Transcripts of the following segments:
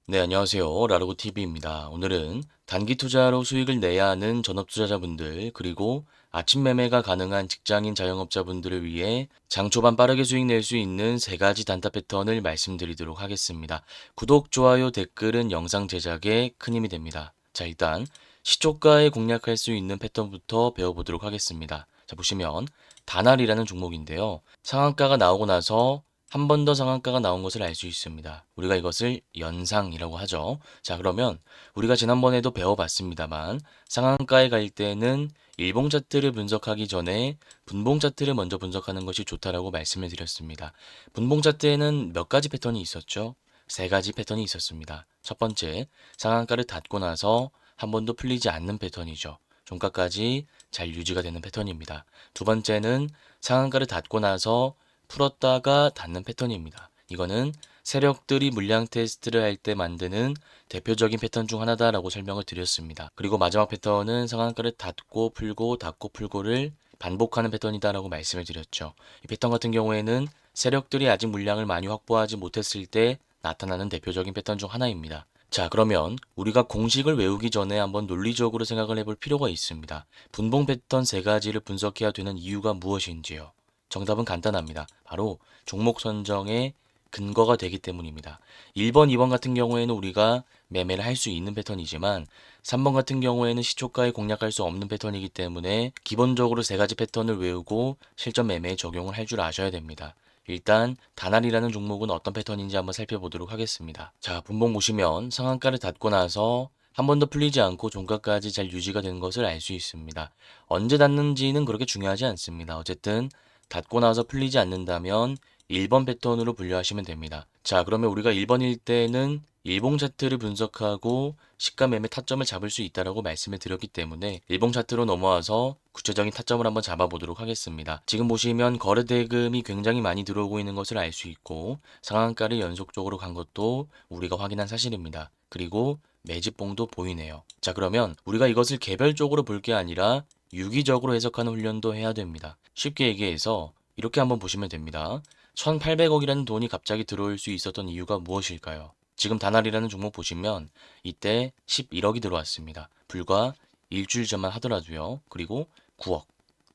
네, 안녕하세요. 라르고TV입니다. 오늘은 단기 투자로 수익을 내야 하는 전업 투자자분들, 그리고 아침 매매가 가능한 직장인 자영업자분들을 위해 장 초반 빠르게 수익 낼 수 있는 세 가지 단타 패턴을 말씀드리도록 하겠습니다. 구독, 좋아요, 댓글은 영상 제작에 큰 힘이 됩니다. 자, 일단 시초가에 공략할 수 있는 패턴부터 배워보도록 하겠습니다. 자, 보시면 다날이라는 종목인데요. 상한가가 나오고 나서 한 번 더 상한가가 나온 것을 알 수 있습니다. 우리가 이것을 연상이라고 하죠. 자, 그러면 우리가 지난번에도 배워봤습니다만 상한가에 갈 때는 일봉 차트를 분석하기 전에 분봉 차트를 먼저 분석하는 것이 좋다라고 말씀을 드렸습니다. 분봉 차트에는 몇 가지 패턴이 있었죠? 세 가지 패턴이 있었습니다. 첫 번째, 상한가를 닫고 나서 한 번도 풀리지 않는 패턴이죠. 종가까지 잘 유지가 되는 패턴입니다. 두 번째는 상한가를 닫고 나서 풀었다가 닫는 패턴입니다. 이거는 세력들이 물량 테스트를 할 때 만드는 대표적인 패턴 중 하나다라고 설명을 드렸습니다. 그리고 마지막 패턴은 상한가를 닫고 풀고 닫고 풀고를 반복하는 패턴이다라고 말씀을 드렸죠. 이 패턴 같은 경우에는 세력들이 아직 물량을 많이 확보하지 못했을 때 나타나는 대표적인 패턴 중 하나입니다. 자, 그러면 우리가 공식을 외우기 전에 한번 논리적으로 생각을 해볼 필요가 있습니다. 분봉 패턴 세 가지를 분석해야 되는 이유가 무엇인지요? 정답은 간단합니다. 바로 종목 선정의 근거가 되기 때문입니다. 1번, 2번 같은 경우에는 우리가 매매를 할 수 있는 패턴이지만 3번 같은 경우에는 시초가에 공략할 수 없는 패턴이기 때문에 기본적으로 세 가지 패턴을 외우고 실전 매매에 적용을 할 줄 아셔야 됩니다. 일단 다날이라는 종목은 어떤 패턴인지 한번 살펴보도록 하겠습니다. 자, 분봉 보시면 상한가를 닫고 나서 한 번도 풀리지 않고 종가까지 잘 유지가 된 것을 알 수 있습니다. 언제 닫는지는 그렇게 중요하지 않습니다. 어쨌든 닫고 나서 풀리지 않는다면 1번 패턴으로 분류하시면 됩니다. 자, 그러면 우리가 1번일 때는 일봉 차트를 분석하고 시가 매매 타점을 잡을 수 있다라고 말씀을 드렸기 때문에 일봉 차트로 넘어와서 구체적인 타점을 한번 잡아보도록 하겠습니다. 지금 보시면 거래 대금이 굉장히 많이 들어오고 있는 것을 알 수 있고 상한가를 연속적으로 간 것도 우리가 확인한 사실입니다. 그리고 매집봉도 보이네요. 자, 그러면 우리가 이것을 개별적으로 볼 게 아니라 유기적으로 해석하는 훈련도 해야 됩니다. 쉽게 얘기해서 이렇게 한번 보시면 됩니다. 1,800억이라는 돈이 갑자기 들어올 수 있었던 이유가 무엇일까요? 지금 다날이라는 종목 보시면 이때 11억이 들어왔습니다. 불과 일주일 전만 하더라도요. 그리고 9억,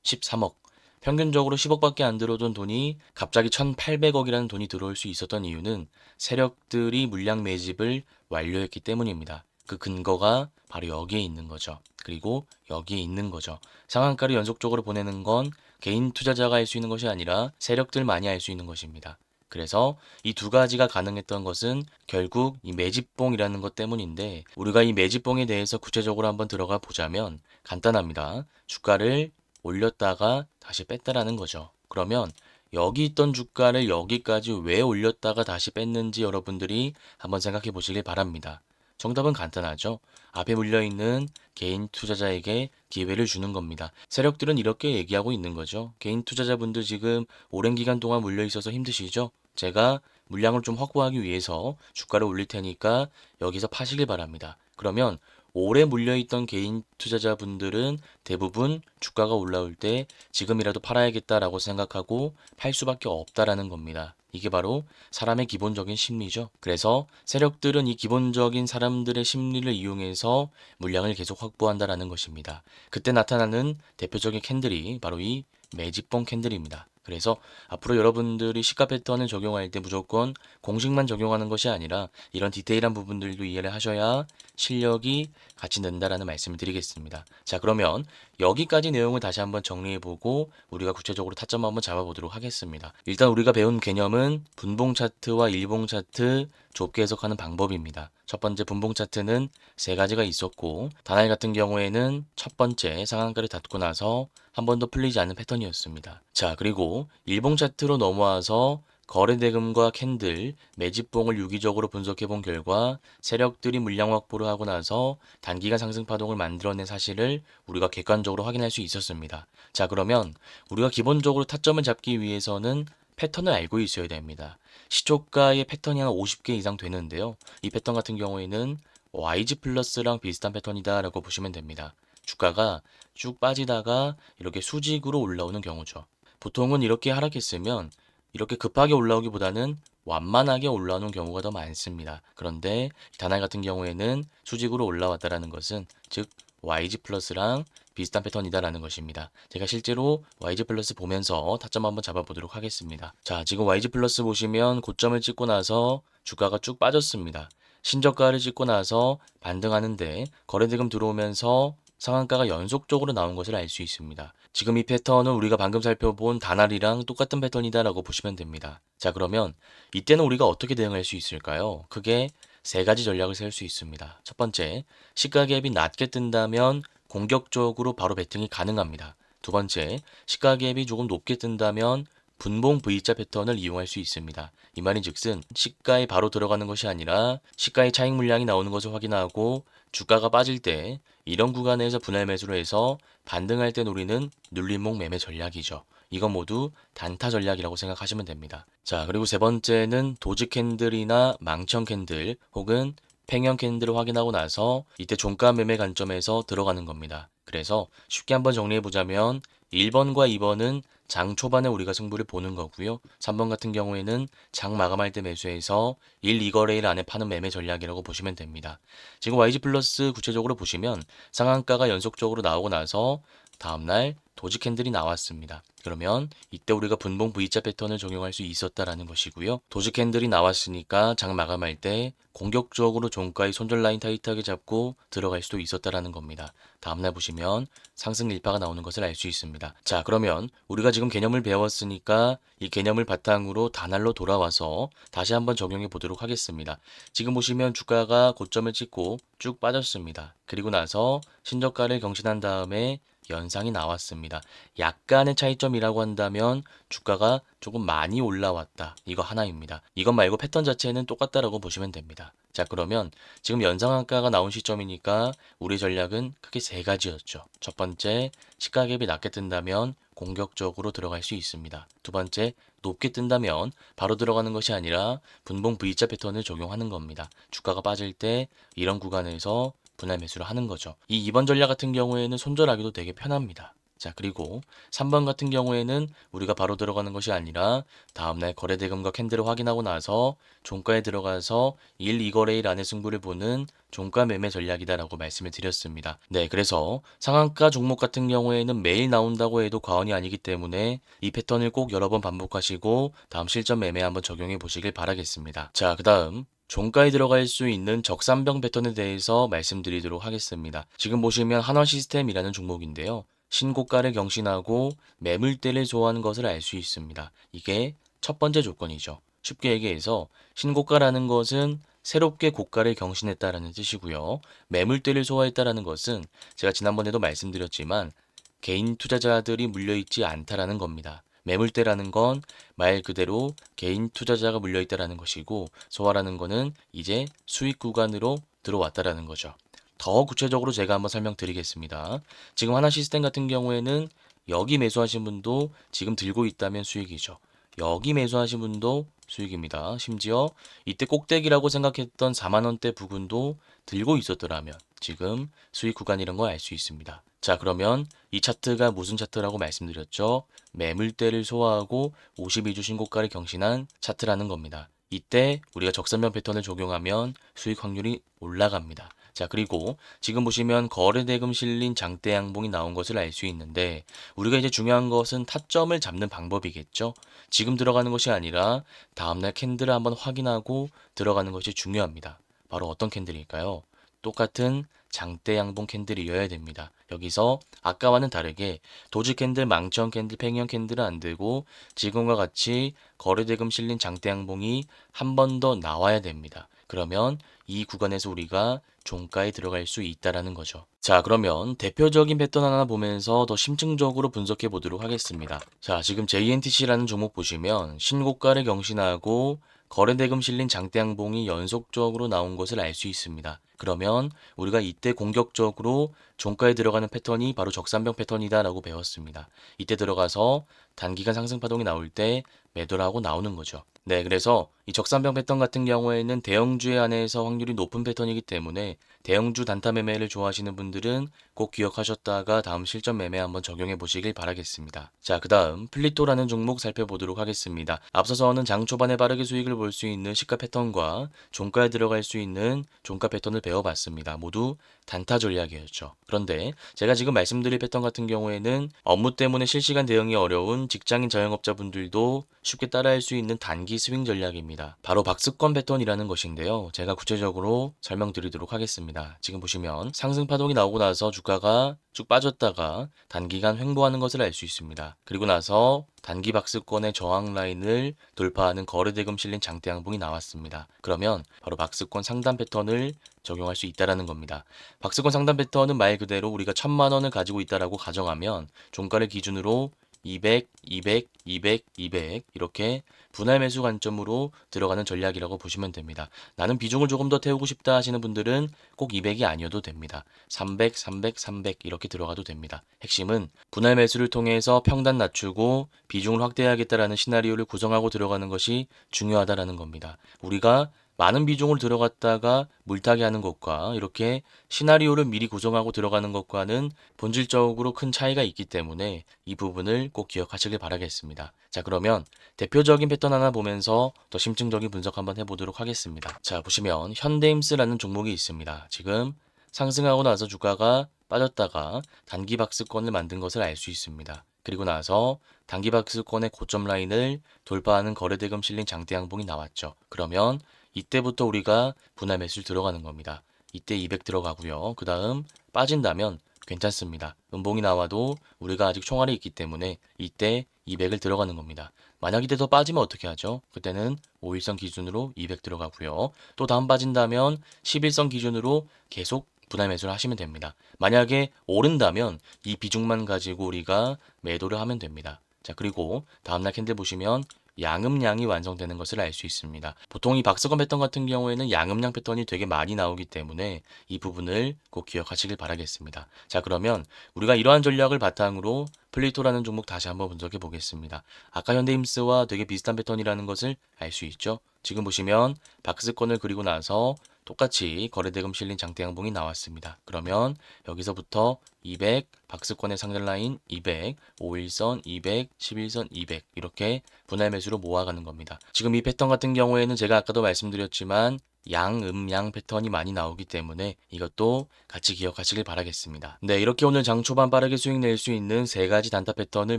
13억, 평균적으로 10억밖에 안 들어오던 돈이 갑자기 1,800억이라는 돈이 들어올 수 있었던 이유는 세력들이 물량 매집을 완료했기 때문입니다. 그 근거가 바로 여기에 있는 거죠. 그리고 여기에 있는 거죠. 상한가를 연속적으로 보내는 건 개인 투자자가 할 수 있는 것이 아니라 세력들만이 할 수 있는 것입니다. 그래서 이 두 가지가 가능했던 것은 결국 이 매집봉이라는 것 때문인데 우리가 이 매집봉에 대해서 구체적으로 한번 들어가 보자면 간단합니다. 주가를 올렸다가 다시 뺐다라는 거죠. 그러면 여기 있던 주가를 여기까지 왜 올렸다가 다시 뺐는지 여러분들이 한번 생각해 보시길 바랍니다. 정답은 간단하죠. 앞에 물려있는 개인 투자자에게 기회를 주는 겁니다. 세력들은 이렇게 얘기하고 있는 거죠. 개인 투자자분들 지금 오랜 기간 동안 물려 있어서 힘드시죠? 제가 물량을 좀 확보하기 위해서 주가를 올릴 테니까 여기서 파시길 바랍니다. 그러면 오래 물려있던 개인 투자자분들은 대부분 주가가 올라올 때 지금이라도 팔아야겠다라고 생각하고 팔 수밖에 없다라는 겁니다. 이게 바로 사람의 기본적인 심리죠. 그래서 세력들은 이 기본적인 사람들의 심리를 이용해서 물량을 계속 확보한다라는 것입니다. 그때 나타나는 대표적인 캔들이 바로 이 매집봉 캔들입니다. 그래서 앞으로 여러분들이 시가 패턴을 적용할 때 무조건 공식만 적용하는 것이 아니라 이런 디테일한 부분들도 이해를 하셔야 실력이 같이 는다라는 말씀을 드리겠습니다. 자, 그러면 여기까지 내용을 다시 한번 정리해보고 우리가 구체적으로 타점 한번 잡아보도록 하겠습니다. 일단 우리가 배운 개념은 분봉 차트와 일봉 차트 좁게 해석하는 방법입니다. 첫 번째 분봉 차트는 세 가지가 있었고 다날 같은 경우에는 첫 번째 상한가를 닫고 나서 한 번도 풀리지 않는 패턴이었습니다. 자, 그리고 일봉 차트로 넘어와서 거래 대금과 캔들, 매집봉을 유기적으로 분석해 본 결과 세력들이 물량 확보를 하고 나서 단기간 상승 파동을 만들어낸 사실을 우리가 객관적으로 확인할 수 있었습니다. 자, 그러면 우리가 기본적으로 타점을 잡기 위해서는 패턴을 알고 있어야 됩니다. 시초가의 패턴이 한 50개 이상 되는데요. 이 패턴 같은 경우에는 YG 플러스랑 비슷한 패턴이다라고 보시면 됩니다. 주가가 쭉 빠지다가 이렇게 수직으로 올라오는 경우죠. 보통은 이렇게 하락했으면 이렇게 급하게 올라오기보다는 완만하게 올라오는 경우가 더 많습니다. 그런데 다날 같은 경우에는 수직으로 올라왔다라는 것은 즉 YG 플러스랑 비슷한 패턴이다라는 것입니다. 제가 실제로 YG 플러스 보면서 타점 한번 잡아보도록 하겠습니다. 자, 지금 YG 플러스 보시면 고점을 찍고 나서 주가가 쭉 빠졌습니다. 신저가를 찍고 나서 반등하는데 거래대금 들어오면서 상한가가 연속적으로 나온 것을 알 수 있습니다. 지금 이 패턴은 우리가 방금 살펴본 다날이랑 똑같은 패턴이다라고 보시면 됩니다. 자, 그러면 이때는 우리가 어떻게 대응할 수 있을까요? 크게 세 가지 전략을 세울 수 있습니다. 첫 번째, 시가 갭이 낮게 뜬다면 공격적으로 바로 베팅이 가능합니다. 두 번째, 시가 갭이 조금 높게 뜬다면 분봉 V자 패턴을 이용할 수 있습니다. 이 말인즉슨 시가에 바로 들어가는 것이 아니라 시가의 차익 물량이 나오는 것을 확인하고 주가가 빠질 때 이런 구간에서 분할 매수를 해서 반등할 때 노리는 눌림목 매매 전략이죠. 이건 모두 단타 전략이라고 생각하시면 됩니다. 자, 그리고 세 번째는 도지 캔들이나 망청 캔들 혹은 팽형 캔들을 확인하고 나서 이때 종가 매매 관점에서 들어가는 겁니다. 그래서 쉽게 한번 정리해 보자면 1번과 2번은 장 초반에 우리가 승부를 보는 거고요. 3번 같은 경우에는 장 마감할 때 매수해서 1, 2거래일 안에 파는 매매 전략이라고 보시면 됩니다. 지금 YG 플러스 구체적으로 보시면 상한가가 연속적으로 나오고 나서 다음날 도지 캔들이 나왔습니다. 그러면 이때 우리가 분봉 V자 패턴을 적용할 수 있었다라는 것이고요. 도지 캔들이 나왔으니까 장 마감할 때 공격적으로 종가의 손절 라인 타이트하게 잡고 들어갈 수도 있었다라는 겁니다. 다음날 보시면 상승 일파가 나오는 것을 알 수 있습니다. 자, 그러면 우리가 지금 개념을 배웠으니까 이 개념을 바탕으로 다날로 돌아와서 다시 한번 적용해 보도록 하겠습니다. 지금 보시면 주가가 고점을 찍고 쭉 빠졌습니다. 그리고 나서 신저가를 경신한 다음에 연상이 나왔습니다. 약간의 차이점이라고 한다면 주가가 조금 많이 올라왔다. 이거 하나입니다. 이것 말고 패턴 자체는 똑같다라고 보시면 됩니다. 자, 그러면 지금 연상한가가 나온 시점이니까 우리 전략은 크게 세 가지였죠. 첫 번째, 시가 갭이 낮게 뜬다면 공격적으로 들어갈 수 있습니다. 두 번째, 높게 뜬다면 바로 들어가는 것이 아니라 분봉 V자 패턴을 적용하는 겁니다. 주가가 빠질 때 이런 구간에서 분할 매수를 하는 거죠. 이 2번 전략 같은 경우에는 손절하기도 되게 편합니다. 자, 그리고 3번 같은 경우에는 우리가 바로 들어가는 것이 아니라 다음날 거래대금과 캔들을 확인하고 나서 종가에 들어가서 1, 2거래일 안에 승부를 보는 종가 매매 전략이다라고 말씀을 드렸습니다. 네, 그래서 상한가 종목 같은 경우에는 매일 나온다고 해도 과언이 아니기 때문에 이 패턴을 꼭 여러 번 반복하시고 다음 실전 매매 한번 적용해 보시길 바라겠습니다. 자, 그 다음 종가에 들어갈 수 있는 적산병 패턴에 대해서 말씀드리도록 하겠습니다. 지금 보시면 한화시스템이라는 종목인데요. 신고가를 경신하고 매물대를 소화하는 것을 알 수 있습니다. 이게 첫 번째 조건이죠. 쉽게 얘기해서 신고가라는 것은 새롭게 고가를 경신했다라는 뜻이고요. 매물대를 소화했다라는 것은 제가 지난번에도 말씀드렸지만 개인 투자자들이 물려있지 않다라는 겁니다. 매물대라는 건 말 그대로 개인 투자자가 물려있다라는 것이고 소화라는 거는 이제 수익 구간으로 들어왔다라는 거죠. 더 구체적으로 제가 한번 설명드리겠습니다. 지금 하나 시스템 같은 경우에는 여기 매수하신 분도 지금 들고 있다면 수익이죠. 여기 매수하신 분도 수익입니다. 심지어 이때 꼭대기라고 생각했던 4만 원대 부근도 들고 있었더라면 지금 수익 구간이란 걸 알 수 있습니다. 자, 그러면 이 차트가 무슨 차트라고 말씀드렸죠? 매물대를 소화하고 52주 신고가를 경신한 차트라는 겁니다. 이때 우리가 적산면 패턴을 적용하면 수익 확률이 올라갑니다. 자, 그리고 지금 보시면 거래대금 실린 장대 양봉이 나온 것을 알 수 있는데 우리가 이제 중요한 것은 타점을 잡는 방법이겠죠. 지금 들어가는 것이 아니라 다음날 캔들을 한번 확인하고 들어가는 것이 중요합니다. 바로 어떤 캔들일까요? 똑같은 장대 양봉 캔들이어야 됩니다. 여기서 아까와는 다르게 도지 캔들, 망청 캔들, 팽형 캔들은 안 되고 지금과 같이 거래대금 실린 장대 양봉이 한 번 더 나와야 됩니다. 그러면 이 구간에서 우리가 종가에 들어갈 수 있다라는 거죠. 자, 그러면 대표적인 패턴 하나 보면서 더 심층적으로 분석해 보도록 하겠습니다. 자, 지금 JNTC라는 종목 보시면 신고가를 경신하고 거래대금 실린 장대 양봉이 연속적으로 나온 것을 알 수 있습니다. 그러면 우리가 이때 공격적으로 종가에 들어가는 패턴이 바로 적산병 패턴이다라고 배웠습니다. 이때 들어가서 단기간 상승 파동이 나올 때 매도를 하고 나오는 거죠. 네, 그래서 이 적산병 패턴 같은 경우에는 대형주에 한해서 확률이 높은 패턴이기 때문에 대형주 단타 매매를 좋아하시는 분들은 꼭 기억하셨다가 다음 실전 매매 한번 적용해 보시길 바라겠습니다. 자, 그 다음 플리토라는 종목 살펴보도록 하겠습니다. 앞서서는 장 초반에 빠르게 수익을 볼 수 있는 시가 패턴과 종가에 들어갈 수 있는 종가 패턴을 배워봤습니다. 모두 단타 전략이었죠. 그런데 제가 지금 말씀드릴 패턴 같은 경우에는 업무 때문에 실시간 대응이 어려운 직장인 자영업자분들도 쉽게 따라할 수 있는 단기 스윙 전략입니다. 바로 박스권 패턴이라는 것인데요. 제가 구체적으로 설명드리도록 하겠습니다. 지금 보시면 상승 파동이 나오고 나서 주가가 쭉 빠졌다가 단기간 횡보하는 것을 알 수 있습니다. 그리고 나서 단기 박스권의 저항 라인을 돌파하는 거래대금 실린 장대 양봉이 나왔습니다. 그러면 바로 박스권 상단 패턴을 적용할 수 있다라는 겁니다. 박스권 상단 패턴은 말 그대로 우리가 1,000만 원을 가지고 있다라고 가정하면 종가를 기준으로 200, 200, 200, 200 이렇게 분할 매수 관점으로 들어가는 전략이라고 보시면 됩니다. 나는 비중을 조금 더 태우고 싶다 하시는 분들은 꼭 200이 아니어도 됩니다. 300, 300, 300 이렇게 들어가도 됩니다. 핵심은 분할 매수를 통해서 평단 낮추고 비중을 확대해야겠다라는 시나리오를 구성하고 들어가는 것이 중요하다라는 겁니다. 우리가 많은 비중을 들어갔다가 물타기 하는 것과 이렇게 시나리오를 미리 구성하고 들어가는 것과는 본질적으로 큰 차이가 있기 때문에 이 부분을 꼭 기억하시길 바라겠습니다. 자, 그러면 대표적인 패턴 하나 보면서 더 심층적인 분석 한번 해보도록 하겠습니다. 자, 보시면 현대임스라는 종목이 있습니다. 지금 상승하고 나서 주가가 빠졌다가 단기 박스권을 만든 것을 알 수 있습니다. 그리고 나서 단기 박스권의 고점 라인을 돌파하는 거래대금 실린 장대 양봉이 나왔죠. 그러면 이때부터 우리가 분할 매수를 들어가는 겁니다. 이때 200 들어가고요. 그 다음 빠진다면 괜찮습니다. 음봉이 나와도 우리가 아직 총알이 있기 때문에 이때 200을 들어가는 겁니다. 만약 이때 더 빠지면 어떻게 하죠? 그때는 5일선 기준으로 200 들어가고요. 또 다음 빠진다면 11선 기준으로 계속 분할 매수를 하시면 됩니다. 만약에 오른다면 이 비중만 가지고 우리가 매도를 하면 됩니다. 자, 그리고 다음날 캔들 보시면 양음양이 완성되는 것을 알 수 있습니다. 보통 이 박스권 패턴 같은 경우에는 양음양 패턴이 되게 많이 나오기 때문에 이 부분을 꼭 기억하시길 바라겠습니다. 자, 그러면 우리가 이러한 전략을 바탕으로 플리토라는 종목 다시 한번 분석해 보겠습니다. 아까 현대임스와 되게 비슷한 패턴이라는 것을 알 수 있죠. 지금 보시면 박스권을 그리고 나서 똑같이 거래대금 실린 장대 양봉이 나왔습니다. 그러면 여기서부터 200, 박스권의 상단 라인 200, 5일선 200, 11선 200 이렇게 분할 매수로 모아가는 겁니다. 지금 이 패턴 같은 경우에는 제가 아까도 말씀드렸지만 양음양 패턴이 많이 나오기 때문에 이것도 같이 기억하시길 바라겠습니다. 네, 이렇게 오늘 장 초반 빠르게 수익 낼 수 있는 세 가지 단타 패턴을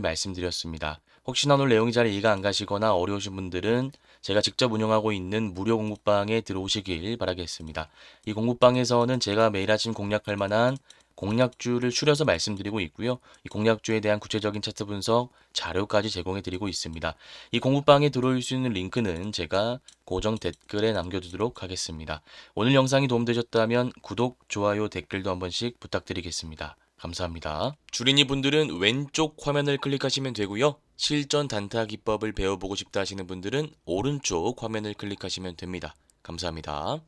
말씀드렸습니다. 혹시나 오늘 내용이 잘 이해가 안 가시거나 어려우신 분들은 제가 직접 운영하고 있는 무료 공부방에 들어오시길 바라겠습니다. 이 공부방에서는 제가 매일 아침 공략할 만한 공략주를 추려서 말씀드리고 있고요. 이 공략주에 대한 구체적인 차트 분석 자료까지 제공해 드리고 있습니다. 이 공부방에 들어올 수 있는 링크는 제가 고정 댓글에 남겨두도록 하겠습니다. 오늘 영상이 도움되셨다면 구독, 좋아요, 댓글도 한 번씩 부탁드리겠습니다. 감사합니다. 주린이 분들은 왼쪽 화면을 클릭하시면 되고요. 실전 단타 기법을 배워보고 싶다 하시는 분들은 오른쪽 화면을 클릭하시면 됩니다. 감사합니다.